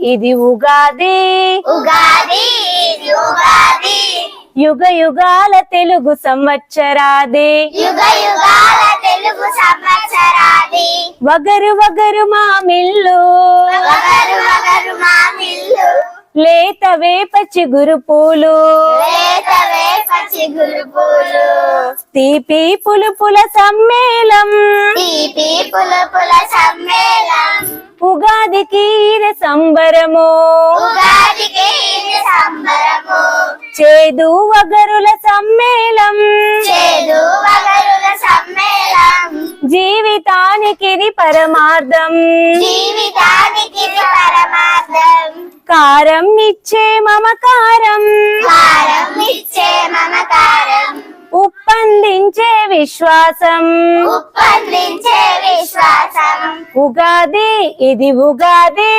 ఇది ఉగాది ఉగాది ఇది ఉగాది యుగ యుగాల తెలుగు సంవత్సరాది యుగ యుగాల తెలుగు సంవత్సరాది వగరు వగరు మామిల్లు వగరు వగరు మామిల్లు లేత వేప చిగురు పూలు లేత వేప చిగురు పూలు తీపి పులుపుల సమ్మేళం తీపి పులుపుల సమ్మేళం ఉగాదికి ఇది సంబరము ఉగాదికి ఇది సంబరము చేదు వగరుల సమ్మేళం చేదు వగరుల సమ్మేళం జీవితానికి ఇది పరమార్థం జీవితానికి ఇది పరమార్థం కారం ఇచ్చే మమకారం కారం ఇచ్చే మమకారం ఉప్పందించే విశ్వాసం ఉప్పందించే విశ్వాసం ఉగాది ఇది ఉగాది